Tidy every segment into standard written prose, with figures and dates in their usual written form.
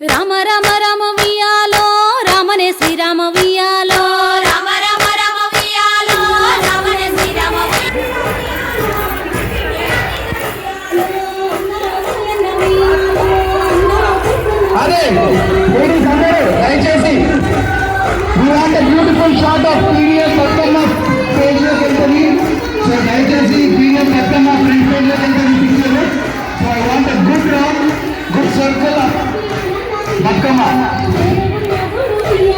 రామ రామ రామ వియాలో రామనే శ్రీరామ వియాలో రామ రామ రామ వియాలో రామనే శ్రీరామ అదే లేడీస్ అందరూ దయచేసి we want a beautiful shot of PDS Bathukamma page లోకి వెళ్తుంది. సో దయచేసి PDS బతుకమ్మ ఫ్రంట్ పేజ్ లోకి వెళ్తుంది picture. So I want a good round, good circle of Bathukamma.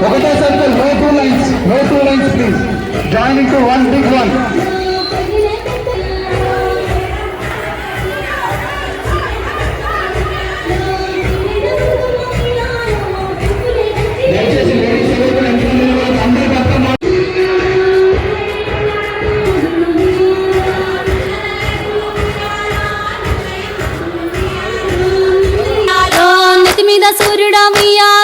ఒకటే circle, no two lines please. Join into one big one. దయచేసి ladies ఎవరు అందరూ బతుకమ్మ నెత్తి మీద సూర్యుడా వియాలో